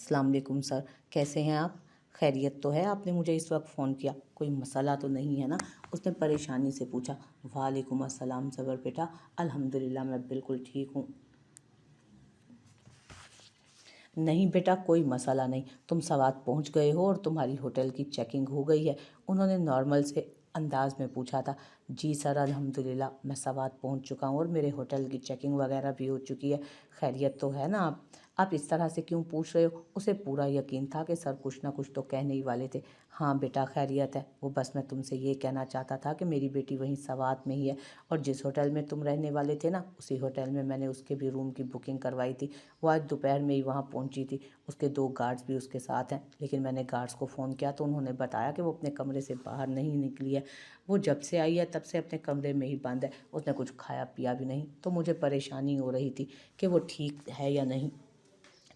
अस्सलाम वालेकुम सर, कैसे हैं आप? खैरियत तो है? आपने मुझे इस वक्त फ़ोन किया, कोई मसला तो नहीं है ना? उसने परेशानी से पूछा। वालेकुम अस्सलाम ज़बर बेटा, अल्हम्दुलिल्लाह मैं बिल्कुल ठीक हूँ। नहीं बेटा, कोई मसला नहीं। तुम सवात पहुँच गए हो और तुम्हारी होटल की चेकिंग हो गई है। उन्होंने नॉर्मल से अंदाज में पूछा था। जी सर, अल्हम्दुलिल्लाह मैं सवात पहुँच चुका हूँ और मेरे होटल की चेकिंग वगैरह भी हो चुकी है। खैरियत तो है ना आप इस तरह से क्यों पूछ रहे हो? उसे पूरा यकीन था कि सर कुछ ना कुछ तो कहने ही वाले थे। हाँ बेटा, खैरियत है। वो बस मैं तुमसे ये कहना चाहता था कि मेरी बेटी वहीं सवात में ही है और जिस होटल में तुम रहने वाले थे ना, उसी होटल में मैंने उसके भी रूम की बुकिंग करवाई थी। वो आज दोपहर में ही वहाँ पहुँची थी। उसके 2 गार्ड्स भी उसके साथ हैं, लेकिन मैंने गार्ड्स को फ़ोन किया तो उन्होंने बताया कि वो अपने कमरे से बाहर नहीं निकली है। वो जब से आई है तब से अपने कमरे में ही बंद है। उसने कुछ खाया पिया भी नहीं, तो मुझे परेशानी हो रही थी कि वो ठीक है या नहीं।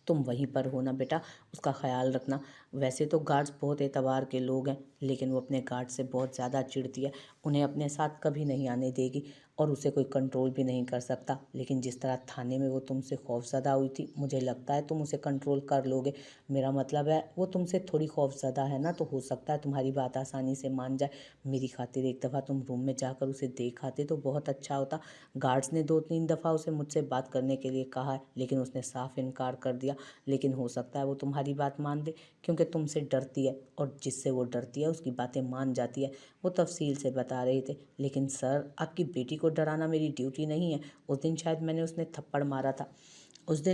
तुम वहीं पर हो ना बेटा, उसका ख्याल रखना। वैसे तो गार्ड्स बहुत एतबार के लोग हैं, लेकिन वो अपने गार्ड से बहुत ज़्यादा चिढ़ती है। उन्हें अपने साथ कभी नहीं आने देगी और उसे कोई कंट्रोल भी नहीं कर सकता। लेकिन जिस तरह थाने में वो तुमसे खौफज़दा हुई थी, मुझे लगता है तुम उसे कंट्रोल कर लोगे। मेरा मतलब है वो तुमसे थोड़ी खौफज़दा है ना, तो हो सकता है तुम्हारी बात आसानी से मान जाए। मेरी खातिर एक दफ़ा तुम रूम में जाकर उसे देख आते तो बहुत अच्छा होता। गार्ड्स ने 2-3 दफ़ा उसे मुझसे बात करने के लिए कहा है, लेकिन उसने साफ इनकार कर दिया। लेकिन हो सकता है वो तुम्हारी बात मान दे, क्योंकि तुमसे डरती है और जिससे वो डरती है उसकी बातें मान जाती है। वो तफसील से बता रहे थे। लेकिन सर, आपकी बेटी को डराना मेरी ड्यूटी नहीं है। उस दिन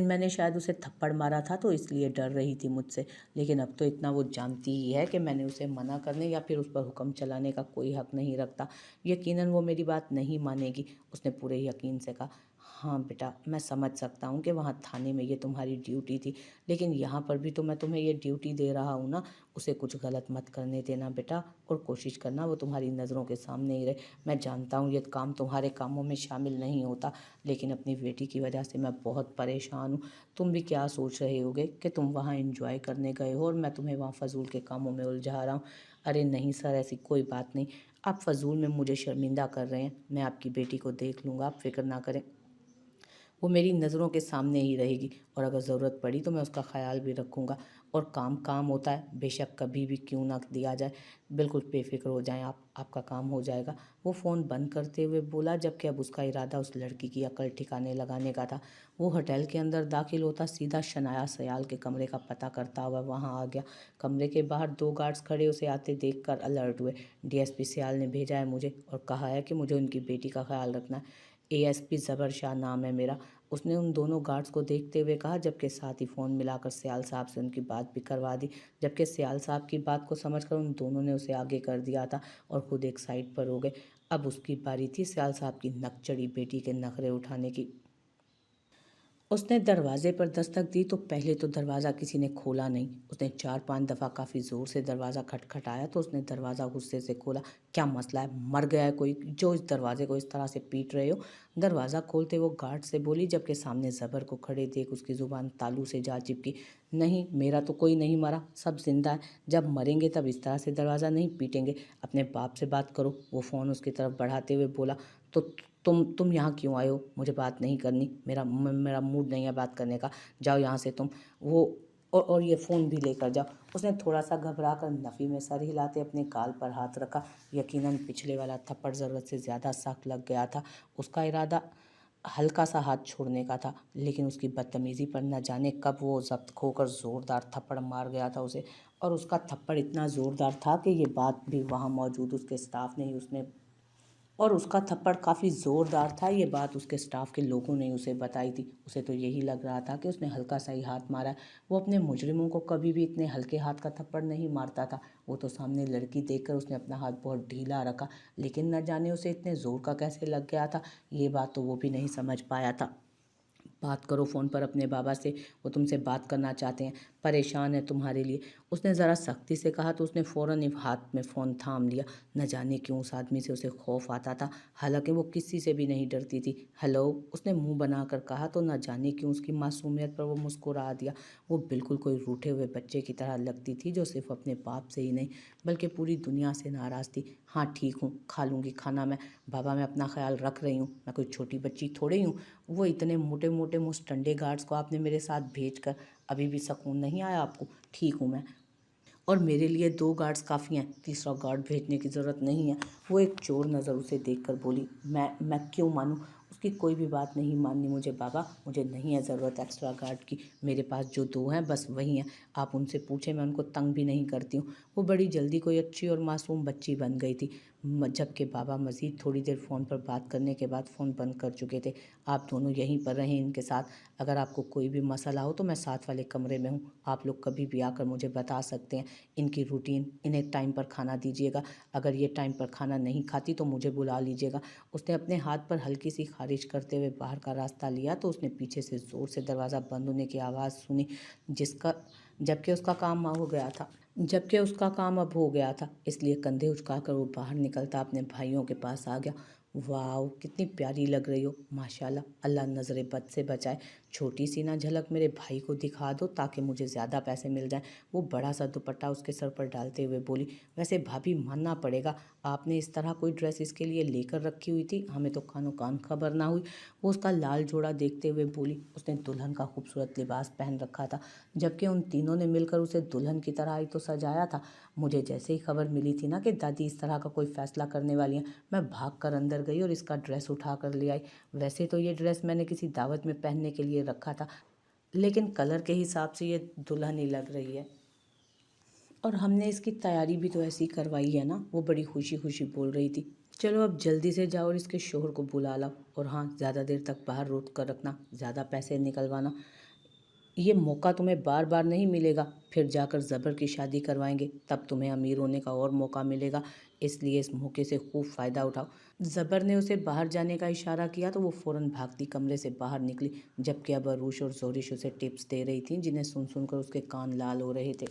मैंने शायद उसे थप्पड़ मारा था तो इसलिए डर रही थी मुझसे। लेकिन अब तो इतना वो जानती ही है कि मैंने उसे मना करने या फिर उस पर हुक्म चलाने का कोई हक नहीं रखता। यकीनन वो मेरी बात नहीं मानेगी। उसने पूरे यकीन से कहा। हाँ बेटा, मैं समझ सकता हूँ कि वहाँ थाने में ये तुम्हारी ड्यूटी थी, लेकिन यहाँ पर भी तो मैं तुम्हें ये ड्यूटी दे रहा हूँ ना। उसे कुछ गलत मत करने देना बेटा, और कोशिश करना वो तुम्हारी नज़रों के सामने ही रहे। मैं जानता हूँ ये काम तुम्हारे कामों में शामिल नहीं होता, लेकिन अपनी बेटी की वजह से मैं बहुत परेशान हूँ। तुम भी क्या सोच रहे होगे कि तुम वहाँ एंजॉय करने गए हो और मैं तुम्हें वहाँ फ़जूल के कामों में उलझा रहा हूँ। अरे नहीं सर, ऐसी कोई बात नहीं। आप फ़जूल में मुझे शर्मिंदा कर रहे हैं। मैं आपकी बेटी को देख लूँगा, आप फ़िक्र ना करें। वो मेरी नज़रों के सामने ही रहेगी और अगर ज़रूरत पड़ी तो मैं उसका ख़्याल भी रखूँगा। और काम काम होता है, बेशक कभी भी क्यों ना दिया जाए। बिल्कुल बेफ़िक्र हो जाएं आप, आपका काम हो जाएगा। वो फ़ोन बंद करते हुए बोला, जबकि अब उसका इरादा उस लड़की की अकल ठिकाने लगाने का था। वो होटल के अंदर दाखिल होता सीधा शनाया सयाल के कमरे का पता करता हुआ वहाँ आ गया। कमरे के बाहर 2 गार्ड्स खड़े उसे आते देखकर अलर्ट हुए। डीएसपी सयाल ने भेजा है मुझे और कहा है कि मुझे उनकी बेटी का ख्याल रखना है। एएसपी ज़बर शाह नाम है मेरा, उसने उन दोनों गार्ड्स को देखते हुए कहा, जबकि साथ ही फ़ोन मिलाकर सयाल साहब से उनकी बात भी करवा दी। जबकि सयाल साहब की बात को समझकर उन दोनों ने उसे आगे कर दिया था और खुद एक साइड पर हो गए। अब उसकी बारी थी सयाल साहब की नक चढ़ी बेटी के नखरे उठाने की। उसने दरवाजे पर दस्तक दी तो पहले तो दरवाज़ा किसी ने खोला नहीं। उसने 4-5 दफ़ा काफ़ी ज़ोर से दरवाज़ा खटखटाया तो उसने दरवाज़ा गुस्से से खोला। क्या मसला है? मर गया है कोई जो इस दरवाजे को इस तरह से पीट रहे हो? दरवाज़ा खोलते वो गार्ड से बोली, जबकि सामने ज़बर को खड़े देख उसकी ज़ुबान तालू से जा चिपकी। नहीं, मेरा तो कोई नहीं मरा, सब जिंदा है। जब मरेंगे तब इस तरह से दरवाज़ा नहीं पीटेंगे। अपने बाप से बात करो। वो फ़ोन उसकी तरफ बढ़ाते हुए बोला। तो तुम यहाँ क्यों आए हो? मुझे बात नहीं करनी। मेरा मूड नहीं है बात करने का। जाओ यहाँ से तुम। वो और ये फ़ोन भी लेकर जाओ। उसने थोड़ा सा घबरा कर नफ़ी में सर हिलाते अपने गाल पर हाथ रखा। यकीनन पिछले वाला थप्पड़ ज़रूरत से ज़्यादा सख्त लग गया था। उसका इरादा हल्का सा हाथ छोड़ने का था, लेकिन उसकी बदतमीज़ी पर न जाने कब वो ज़ब्त खोकर ज़ोरदार थप्पड़ मार गया था उसे। और उसका थप्पड़ इतना ज़ोरदार था कि ये बात भी वहाँ मौजूद उसके स्टाफ ने ही उसने और उसका थप्पड़ काफ़ी ज़ोरदार था। ये बात उसके स्टाफ के लोगों ने उसे बताई थी। उसे तो यही लग रहा था कि उसने हल्का सा ही हाथ मारा है। वो अपने मुजरिमों को कभी भी इतने हल्के हाथ का थप्पड़ नहीं मारता था। वो तो सामने लड़की देखकर उसने अपना हाथ बहुत ढीला रखा, लेकिन न जाने उसे इतने ज़ोर का कैसे लग गया था। ये बात तो वो भी नहीं समझ पाया था। बात करो फ़ोन पर अपने बाबा से, वो तुमसे बात करना चाहते हैं, परेशान है तुम्हारे लिए। उसने ज़रा सख्ती से कहा तो उसने फ़ौरन ही हाथ में फ़ोन थाम लिया। न जाने क्यों उस आदमी से उसे खौफ आता था, हालांकि वो किसी से भी नहीं डरती थी। हेलो, उसने मुंह बनाकर कहा तो न जाने क्यों उसकी मासूमियत पर वो मुस्कुरा दिया। वो बिल्कुल कोई रूठे हुए बच्चे की तरह लगती थी जो सिर्फ अपने बाप से ही नहीं बल्कि पूरी दुनिया से नाराज़ थी। हाँ ठीक हूँ, खा लूँगी खाना मैं। बाबा मैं अपना ख्याल रख रही हूँ, मैं कोई छोटी बच्ची थोड़ी हूँ। वो इतने मोटे मोटे मुस्टंडे गार्ड्स को आपने मेरे साथ भेज कर अभी भी सुकून नहीं आया आपको? ठीक हूँ मैं, और मेरे लिए 2 गार्ड्स काफ़ी हैं, तीसरा गार्ड भेजने की ज़रूरत नहीं है। वो एक चोर नज़र उसे देखकर बोली। मैं क्यों मानूं? उसकी कोई भी बात नहीं माननी मुझे बाबा, मुझे नहीं है ज़रूरत एक्स्ट्रा गार्ड की। मेरे पास जो 2 हैं बस वही हैं, आप उनसे पूछें, मैं उनको तंग भी नहीं करती हूँ। वो बड़ी जल्दी कोई अच्छी और मासूम बच्ची बन गई थी। जबकि बाबा मज़ीद थोड़ी देर फ़ोन पर बात करने के बाद फ़ोन बंद कर चुके थे। आप दोनों यहीं पर रहें इनके साथ, अगर आपको कोई भी मसला हो तो मैं साथ वाले कमरे में हूँ, आप लोग कभी भी आकर मुझे बता सकते हैं। इनकी रूटीन, इन्हें टाइम पर खाना दीजिएगा, अगर ये टाइम पर खाना नहीं खाती तो मुझे बुला लीजिएगा। उसने अपने हाथ पर हल्की सी खारिश करते हुए बाहर का रास्ता लिया तो उसने पीछे से ज़ोर से दरवाज़ा बंद होने की आवाज़ सुनी, जिसका जबकि उसका काम अब हो गया था, इसलिए कंधे उचकाकर वो बाहर निकलता अपने भाइयों के पास आ गया। वाओ, कितनी प्यारी लग रही हो माशाल्लाह, अल्लाह नज़रे बद से बचाए। छोटी सी ना झलक मेरे भाई को दिखा दो ताकि मुझे ज़्यादा पैसे मिल जाएं। वो बड़ा सा दुपट्टा उसके सर पर डालते हुए बोली। वैसे भाभी मानना पड़ेगा, आपने इस तरह कोई ड्रेस इसके लिए लेकर रखी हुई थी, हमें तो कानो कान खबर ना हुई। वो उसका लाल जोड़ा देखते हुए बोली। उसने दुल्हन का खूबसूरत लिबास पहन रखा था, जबकि उन तीनों ने मिलकर उसे दुल्हन की तरह ही तो सजाया था। मुझे जैसे ही खबर मिली थी ना कि दादी इस तरह का कोई फ़ैसला करने वाली हैं, मैं भागकर अंदर गई और इसका ड्रेस उठा कर ले आई। वैसे तो ये ड्रेस मैंने किसी दावत में पहनने के लिए रखा था, लेकिन कलर के हिसाब से ये दुल्हन ही लग रही है, और हमने इसकी तैयारी भी तो ऐसी करवाई है ना। वो बड़ी खुशी खुशी बोल रही थी। चलो अब जल्दी से जाओ और इसके शोहर को बुला लाओ, और हाँ, ज़्यादा देर तक बाहर रोक कर रखना, ज़्यादा पैसे निकलवाना। ये मौका तुम्हें बार बार नहीं मिलेगा, फिर जाकर ज़बर की शादी करवाएंगे, तब तुम्हें अमीर होने का और मौका मिलेगा, इसलिए इस मौके से खूब फ़ायदा उठाओ। ज़बर ने उसे बाहर जाने का इशारा किया तो वो फ़ौरन भागती कमरे से बाहर निकली, जबकि अब अरूश और जोरिश उसे टिप्स दे रही थी, जिन्हें सुन सुनकर उसके कान लाल हो रहे थे।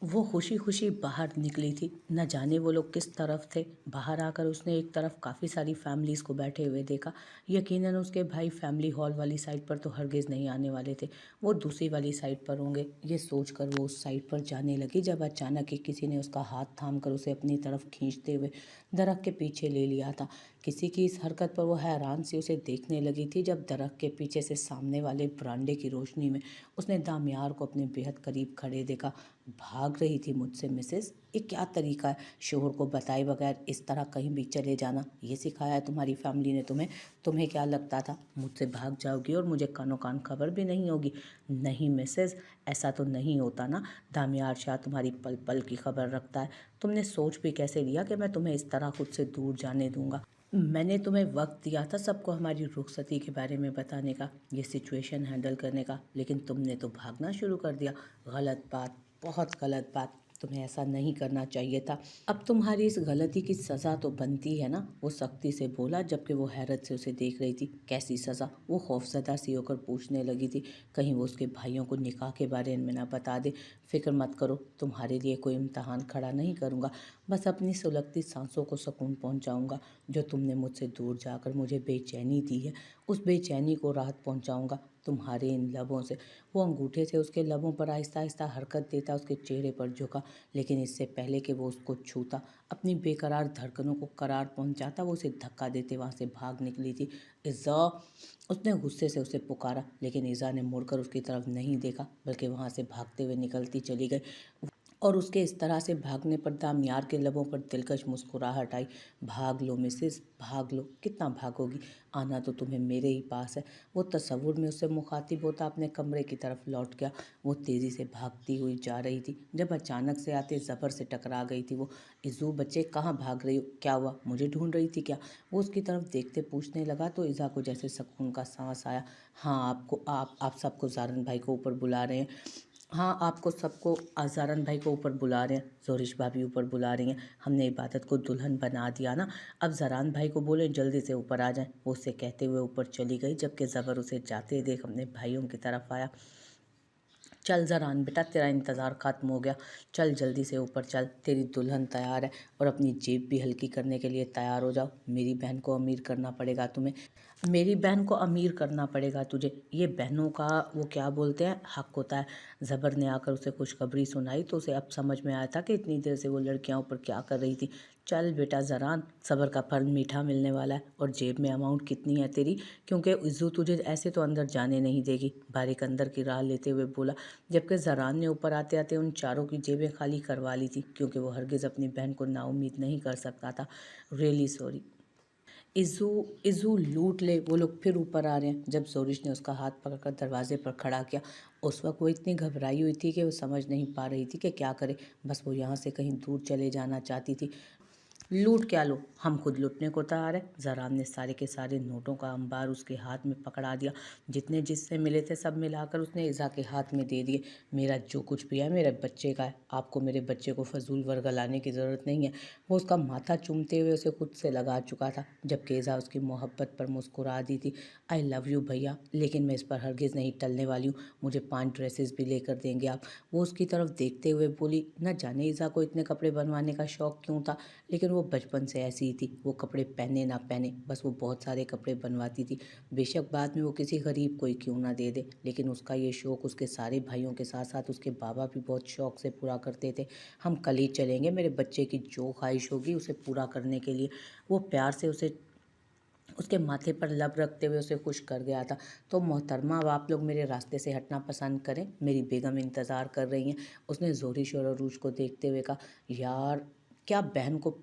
वो खुशी खुशी बाहर निकली थी, न जाने वो लोग किस तरफ थे। बाहर आकर उसने एक तरफ काफ़ी सारी फैमिलीज़ को बैठे हुए देखा। यकीनन उसके भाई फैमिली हॉल वाली साइड पर तो हरगिज़ नहीं आने वाले थे, वो दूसरी वाली साइड पर होंगे। ये सोचकर वो उस साइड पर जाने लगी जब अचानक ही किसी ने उसका हाथ थामकर उसे अपनी तरफ खींचते हुए दरख्त के पीछे ले लिया था। किसी की इस हरकत पर वो हैरान सी उसे देखने लगी थी, जब दरख्त के पीछे से सामने वाले बरामदे की रोशनी में उसने दामियार को अपने बेहद करीब खड़े देखा। भाग रही थी मुझसे मिसेस, ये क्या तरीका है शोहर को बताए बगैर इस तरह कहीं भी चले जाना? ये सिखाया है तुम्हारी फैमिली ने तुम्हें? तुम्हें क्या लगता था मुझसे भाग जाओगी और मुझे कानो कान खबर भी नहीं होगी? नहीं मिसेस, ऐसा तो नहीं होता ना। दामियार शाह तुम्हारी पल पल की खबर रखता है। तुमने सोच भी कैसे लिया कि मैं तुम्हें इस तरह खुद से दूर जाने दूंगा? मैंने तुम्हें वक्त दिया था सबको हमारी रुखसती के बारे में बताने का, ये सिचुएशन हैंडल करने का, लेकिन तुमने तो भागना शुरू कर दिया। गलत बात, बहुत गलत बात, तुम्हें ऐसा नहीं करना चाहिए था। अब तुम्हारी इस गलती की सज़ा तो बनती है ना, वो सख्ती से बोला, जबकि वो हैरत से उसे देख रही थी। कैसी सज़ा? वो खौफजदा सी होकर पूछने लगी थी। कहीं वो उसके भाइयों को निकाह के बारे में ना बता दे। फिक्र मत करो, तुम्हारे लिए कोई इम्तहान खड़ा नहीं करूँगा, बस अपनी सुलगती सांसों को सुकून पहुँचाऊँगा। जो तुमने मुझसे दूर जाकर मुझे बेचैनी दी है, उस बेचैनी को राहत पहुँचाऊँगा तुम्हारे इन लबों से। वो अंगूठे से उसके लबों पर आहिस्ता आहिस्ता हरकत देता उसके चेहरे पर झुका, लेकिन इससे पहले कि वो उसको छूता, अपनी बेकरार धड़कनों को करार पहुंचाता, वो उसे धक्का देते वहां से भाग निकली थी। इज़ा, उसने गुस्से से उसे पुकारा, लेकिन इज़ा ने मुड़कर उसकी तरफ नहीं देखा, बल्कि वहां से भागते हुए निकलती चली गई। और उसके इस तरह से भागने पर दामियार के लबों पर दिलकश मुस्कुराहट आई। भाग लो मिसेस, भाग लो, कितना भागोगी, आना तो तुम्हें मेरे ही पास है। वो तसव्वुर में उससे मुखातिब होता अपने कमरे की तरफ लौट गया। वो तेज़ी से भागती हुई जा रही थी जब अचानक से आते ज़बर से टकरा गई थी वो। इज़ू बच्चे, कहाँ भाग रही हो? क्या हुआ, मुझे ढूंढ रही थी क्या? वो उसकी तरफ देखते पूछने लगा तो इज़ा को जैसे सुकून का सांस आया। हाँ, आप सबको ज़ारन भाई को ऊपर बुला रहे हैं। हाँ, आपको सबको ज़ारन भाई को ऊपर बुला रहे हैं, जोरिश भाभी ऊपर बुला रही हैं। हमने इबादत को दुल्हन बना दिया ना, अब ज़रान भाई को बोले जल्दी से ऊपर आ जाएं। वो उसे कहते हुए ऊपर चली गई, जबकि ज़बर उसे जाते देख अपने भाइयों की तरफ आया। चल ज़रान बेटा, तेरा इंतज़ार ख़त्म हो गया, चल जल्दी से ऊपर चल, तेरी दुल्हन तैयार है, और अपनी जेब भी हल्की करने के लिए तैयार हो जाओ। मेरी बहन को अमीर करना पड़ेगा तुम्हें। मेरी बहन को अमीर करना पड़ेगा तुझे। ये बहनों का वो क्या बोलते हैं, हक होता है। ज़बर ने आकर उसे खुशखबरी सुनाई तो उसे अब समझ में आया था कि इतनी देर से वो लड़कियां ऊपर क्या कर रही थी। चल बेटा ज़रान, सब्र का फल मीठा मिलने वाला है। और जेब में अमाउंट कितनी है तेरी, क्योंकि इज्जू तुझे ऐसे तो अंदर जाने नहीं देगी। बारिक अंदर की राह लेते हुए बोला, जबकि ज़रान ने ऊपर आते आते उन चारों की जेबें खाली करवा ली थी, क्योंकि वो हरगिज़ अपनी बहन को नाउम्मीद नहीं कर सकता था। Really sorry. इज़ू इज़ू लूट ले, वो लोग फिर ऊपर आ रहे हैं। जब जोरिश ने उसका हाथ पकड़कर दरवाजे पर खड़ा किया, उस वक्त वो इतनी घबराई हुई थी कि वो समझ नहीं पा रही थी कि क्या करे। बस वो यहाँ से कहीं दूर चले जाना चाहती थी। लूट क्या लो, हम खुद लूटने को तैयार है। जरान ने सारे के सारे नोटों का अंबार उसके हाथ में पकड़ा दिया। जितने जिससे मिले थे सब मिलाकर उसने इज़ा के हाथ में दे दिए। मेरा जो कुछ भी है मेरे बच्चे का है, आपको मेरे बच्चे को फजूल वर्गलाने की ज़रूरत नहीं है। वो उसका माथा चूमते हुए उसे खुद से लगा चुका था, जबकि इज़ा उसकी मोहब्बत पर मुस्कुरा दी थी। आई लव यू भैया, लेकिन मैं इस पर हरगिज़ नहीं टलने वाली हूँ। मुझे 5 ड्रेसेस भी लेकर देंगे आप। वो उसकी तरफ देखते हुए बोली। न जाने इज़ा को इतने कपड़े बनवाने का शौक़ क्यों था, लेकिन वो बचपन से ऐसी ही थी। वो कपड़े पहने ना पहने, बस वो बहुत सारे कपड़े बनवाती थी। बेशक बाद में वो किसी गरीब को ही क्यों ना दे दे, लेकिन उसका ये शौक़ उसके सारे भाइयों के साथ साथ उसके बाबा भी बहुत शौक़ से पूरा करते थे। हम कल ही चलेंगे, मेरे बच्चे की जो ख्वाहिश होगी उसे पूरा करने के लिए। वो प्यार से उसे उसके माथे पर लब रखते हुए उसे खुश कर गया था। तो मोहतरमा, अब आप लोग मेरे रास्ते से हटना पसंद करें, मेरी बेगम इंतज़ार कर रही हैं। उसने ज़ोरिश और अरूज को देखते हुए कहा। यार क्या बहन को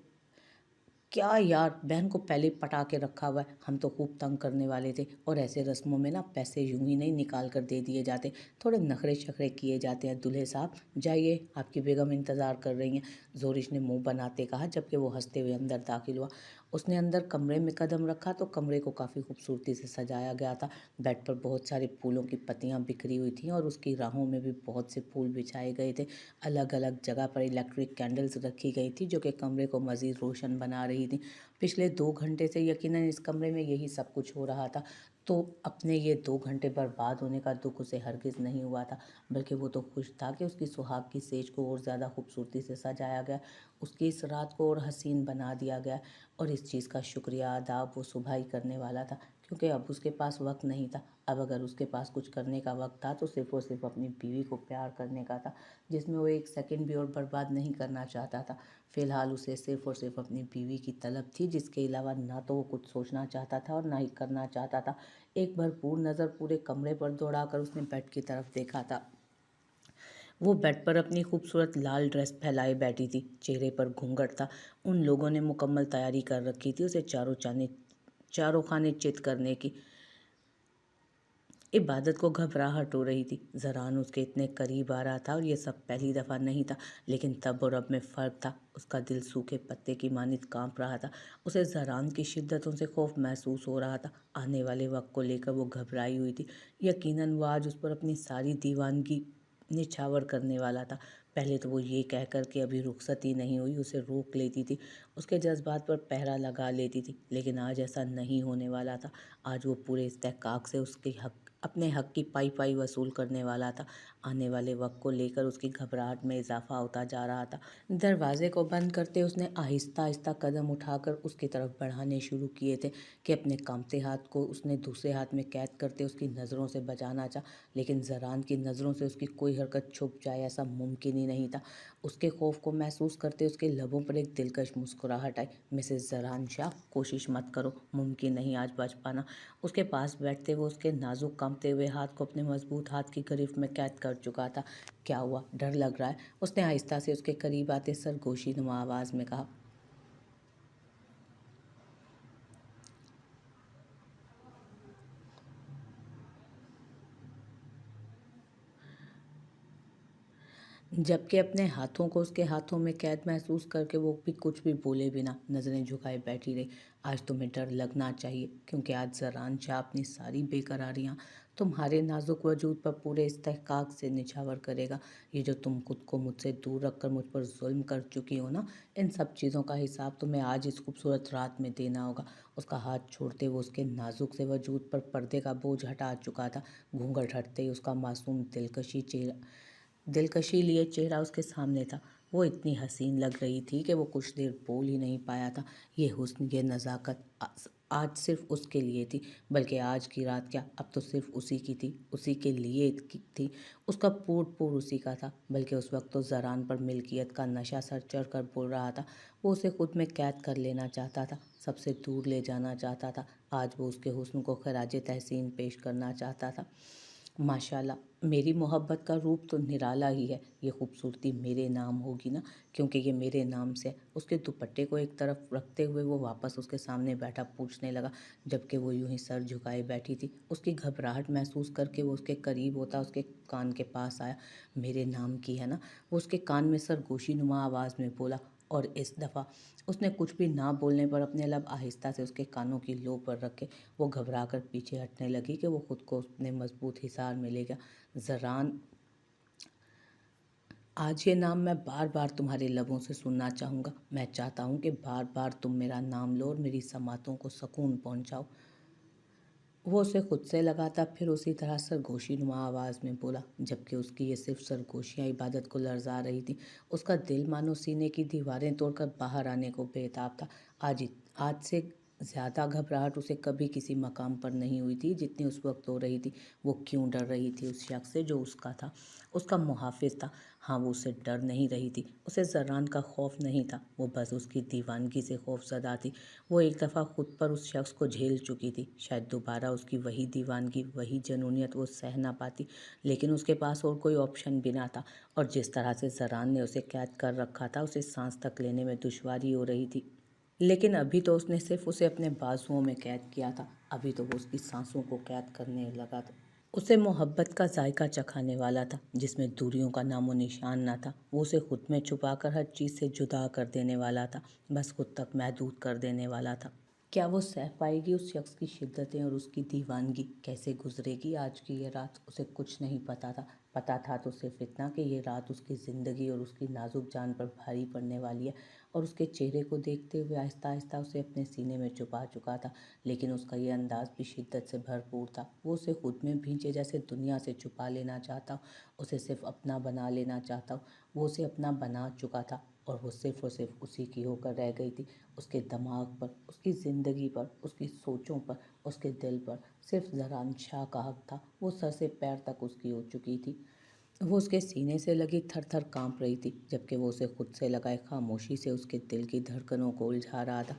क्या यार, बहन को पहले ही पटा के रखा हुआ है। हम तो खूब तंग करने वाले थे, और ऐसे रस्मों में ना पैसे यूं ही नहीं निकाल कर दे दिए जाते, थोड़े नखरे शखरे किए जाते हैं। दूल्हे साहब जाइए, आपकी बेगम इंतज़ार कर रही हैं, जोरिश ने मुंह बनाते कहा, जबकि वो हंसते हुए अंदर दाखिल हुआ। उसने अंदर कमरे में कदम रखा तो कमरे को काफ़ी खूबसूरती से सजाया गया था। बेड पर बहुत सारे फूलों की पत्तियां बिखरी हुई थीं और उसकी राहों में भी बहुत से फूल बिछाए गए थे। अलग अलग जगह पर इलेक्ट्रिक कैंडल्स रखी गई थी, जो कि कमरे को मज़ीद रोशन बना रही थी। पिछले 2 घंटे से यकीनन इस कमरे में यही सब कुछ हो रहा था। तो अपने ये 2 घंटे बर्बाद होने का दुख उसे हरगिज़ नहीं हुआ था, बल्कि वो तो खुश था कि उसकी सुहाग की सेज को और ज़्यादा खूबसूरती से सजाया गया, उसकी इस रात को और हसीन बना दिया गया। और इस चीज़ का शुक्रिया अदा वो सुबह ही करने वाला था, क्योंकि अब उसके पास वक्त नहीं था। अब अगर उसके पास कुछ करने का वक्त था तो सिर्फ़ और सिर्फ अपनी बीवी को प्यार करने का था, जिसमें वो एक सेकंड भी और बर्बाद नहीं करना चाहता था। फ़िलहाल उसे सिर्फ़ और सिर्फ अपनी बीवी की तलब थी, जिसके अलावा ना तो वो कुछ सोचना चाहता था और ना ही करना चाहता था। एक भरपूर नज़र पूरे कमरे पर दौड़ाकर उसने बेड की तरफ देखा था। वो बेड पर अपनी खूबसूरत लाल ड्रेस फैलाए बैठी थी, चेहरे पर घूंघट था। उन लोगों ने मुकम्मल तैयारी कर रखी थी उसे चारों खाने चित करने की। इबादत को घबराहट हो रही थी। ज़रान उसके इतने करीब आ रहा था और ये सब पहली दफ़ा नहीं था, लेकिन तब और अब में फ़र्क था। उसका दिल सूखे पत्ते की मानित कांप रहा था। उसे ज़रान की शिद्दतों से खौफ महसूस हो रहा था। आने वाले वक्त को लेकर वो घबराई हुई थी। यकीनन वो आज उस पर अपनी सारी दीवानगी निछावर करने वाला था। पहले तो वो ये कहकर कि अभी रुखसत ही नहीं हुई उसे रोक लेती थी, उसके जज्बात पर पहरा लगा लेती थी, लेकिन आज ऐसा नहीं होने वाला था। आज वो पूरे इस्तेहकाक से उसके अपने हक की पाई पाई वसूल करने वाला था। आने वाले वक्त को लेकर उसकी घबराहट में इजाफा होता जा रहा था। दरवाजे को बंद करते उसने आहिस्ता आहिस्ता कदम उठाकर उसकी तरफ बढ़ाने शुरू किए थे कि अपने कांपते हाथ को उसने दूसरे हाथ में कैद करते उसकी नज़रों से बचाना चाहा, लेकिन ज़रान की नज़रों से उसकी कोई हरकत छुप जाए ऐसा मुमकिन ही नहीं था। उसके खौफ को महसूस करते उसके लबों पर एक दिलकश मुस्कुराहट आई। मिसेस ज़रान शाह, कोशिश मत करो, मुमकिन नहीं आज बच पाना। उसके पास बैठते वो उसके नाजुक कांपते हुए हाथ को अपने मजबूत हाथ की गिरफ्त में कैद कर चुका था। क्या हुआ, डर लग रहा है? उसने आहिस्ता से उसके करीब आते सरगोशी नुमा आवाज़ में कहा। जबकि अपने हाथों को उसके हाथों में कैद महसूस करके वो भी कुछ भी बोले बिना नज़रें झुकाए बैठी रही। आज तुम्हें डर लगना चाहिए, क्योंकि आज ज़रान शाह अपनी सारी बेकरारियाँ तुम्हारे नाजुक वजूद पर पूरे इस्तेहकाक से निछावर करेगा। ये जो तुम खुद को मुझसे दूर रखकर मुझ पर जुल्म कर चुकी हो ना, इन सब चीज़ों का हिसाब तुम्हें आज इस खूबसूरत रात में देना होगा। उसका हाथ छोड़ते वो उसके नाजुक से वजूद पर पर्दे का बोझ हटा चुका था। घूंघट हटते ही उसका मासूम दिलकशी लिए चेहरा उसके सामने था। वो इतनी हसीन लग रही थी कि वो कुछ देर बोल ही नहीं पाया था। ये हुस्न, ये नज़ाकत, آج صرف اس کے لیے تھی، بلکہ آج کی رات کیا، اب تو صرف اسی کی تھی، اسی کے لیے تھی۔ اس کا پوٹ پور اسی کا تھا، بلکہ اس وقت تو زران پر ملکیت کا نشہ سر چڑھ کر بول رہا تھا۔ وہ اسے خود میں قید کر لینا چاہتا تھا، سب سے دور لے جانا چاہتا تھا۔ آج وہ اس کے حسن کو خراج تحسین پیش کرنا چاہتا تھا۔ ماشاءاللہ، میری محبت کا روپ تو نرالا ہی ہے، یہ خوبصورتی میرے نام ہوگی نا، کیونکہ یہ میرے نام سے ہے۔ اس کے دوپٹے کو ایک طرف رکھتے ہوئے وہ واپس اس کے سامنے بیٹھا پوچھنے لگا، جبکہ وہ یوں ہی سر جھکائے بیٹھی تھی۔ اس کی گھبراہٹ محسوس کر کے وہ اس کے قریب ہوتا اس کے کان کے پاس آیا۔ میرے نام کی ہے نا، وہ اس کے کان میں سرگوشی نما آواز میں بولا، اور اس دفعہ اس نے کچھ بھی نہ بولنے پر اپنے لب آہستہ سے اس کے کانوں کی لو پر رکھے۔ وہ گھبرا کر پیچھے ہٹنے لگی کہ وہ خود کو اپنے مضبوط حصار میں لے گیا۔ زران، آج یہ نام میں بار بار تمہارے لبوں سے سننا چاہوں گا۔ میں چاہتا ہوں کہ بار بار تم میرا نام لو اور میری سماعتوں کو سکون پہنچاؤ۔ وہ اسے خود سے لگاتا پھر اسی طرح سرگوشی نما آواز میں بولا، جبکہ اس کی یہ صرف سرگوشیاں عبادت کو لرزا رہی تھیں۔ اس کا دل مانو سینے کی دیواریں توڑ کر باہر آنے کو بےتاب تھا۔ آج سے زیادہ گھبراہٹ اسے کبھی کسی مقام پر نہیں ہوئی تھی جتنی اس وقت ہو رہی تھی۔ وہ کیوں ڈر رہی تھی اس شخص سے جو اس کا تھا، اس کا محافظ تھا؟ ہاں، وہ اسے ڈر نہیں رہی تھی، اسے زران کا خوف نہیں تھا، وہ بس اس کی دیوانگی سے خوف زدہ تھی۔ وہ ایک دفعہ خود پر اس شخص کو جھیل چکی تھی، شاید دوبارہ اس کی وہی دیوانگی، وہی جنونیت وہ سہ نہ پاتی، لیکن اس کے پاس اور کوئی آپشن بھی نہ تھا۔ اور جس طرح سے زران نے اسے قید کر رکھا تھا، اسے سانس تک لینے میں دشواری ہو رہی تھی۔ لیکن ابھی تو اس نے صرف اسے اپنے بازوؤں میں قید کیا تھا، ابھی تو وہ اس کی سانسوں کو قید کرنے لگا تھا۔ اسے محبت کا ذائقہ چکھانے والا تھا، جس میں دوریوں کا نام و نشان نہ تھا۔ وہ اسے خود میں چھپا کر ہر چیز سے جدا کر دینے والا تھا، بس خود تک محدود کر دینے والا تھا۔ کیا وہ سہ پائے گی اس شخص کی شدتیں اور اس کی دیوانگی؟ کیسے گزرے گی آج کی یہ رات؟ اسے کچھ نہیں پتا تھا۔ پتا تھا تو صرف اتنا کہ یہ رات اس کی زندگی اور اس کی نازک جان پر بھاری پڑنے والی ہے، اور اس کے چہرے کو دیکھتے ہوئے آہستہ آہستہ اسے اپنے سینے میں چھپا چکا تھا۔ لیکن اس کا یہ انداز بھی شدت سے بھرپور تھا۔ وہ اسے خود میں بھینچے جیسے دنیا سے چھپا لینا چاہتا ہو، اسے صرف اپنا بنا لینا چاہتا ہو۔ وہ اسے اپنا بنا چکا تھا، اور وہ صرف اور صرف اسی کی ہو کر رہ گئی تھی۔ اس کے دماغ پر، اس کی زندگی پر، اس کی سوچوں پر، اس کے دل پر صرف زران شاہ کا حق تھا۔ وہ سر سے پیر تک اس کی ہو چکی تھی۔ وہ اس کے سینے سے لگی تھر تھر کانپ رہی تھی، جبکہ وہ اسے خود سے لگائے خاموشی سے اس کے دل کی دھڑکنوں کو الجھا رہا تھا۔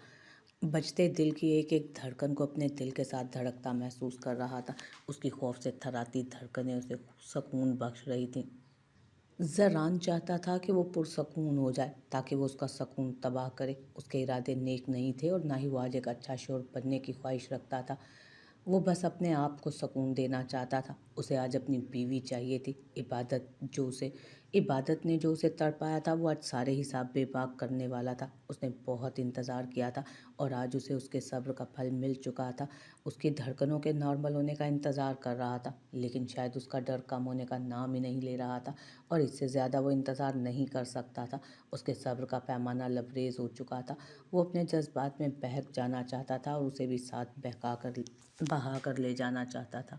بجتے دل کی ایک ایک دھڑکن کو اپنے دل کے ساتھ دھڑکتا محسوس کر رہا تھا۔ اس کی خوف سے تھراتی دھڑکنیں اسے سکون بخش رہی تھیں۔ زران چاہتا تھا کہ وہ پرسکون ہو جائے تاکہ وہ اس کا سکون تباہ کرے۔ اس کے ارادے نیک نہیں تھے، اور نہ ہی وہ آج ایک اچھا شوہر بننے کی خواہش رکھتا تھا۔ وہ بس اپنے آپ کو سکون دینا چاہتا تھا۔ اسے آج اپنی بیوی چاہیے تھی۔ عبادت نے جو اسے تڑپایا تھا، وہ آج سارے حساب بے باک کرنے والا تھا۔ اس نے بہت انتظار کیا تھا، اور آج اسے اس کے صبر کا پھل مل چکا تھا۔ اس کی دھڑکنوں کے نارمل ہونے کا انتظار کر رہا تھا، لیکن شاید اس کا ڈر کم ہونے کا نام ہی نہیں لے رہا تھا، اور اس سے زیادہ وہ انتظار نہیں کر سکتا تھا۔ اس کے صبر کا پیمانہ لبریز ہو چکا تھا۔ وہ اپنے جذبات میں بہک جانا چاہتا تھا، اور اسے بھی ساتھ بہا کر لے جانا چاہتا تھا۔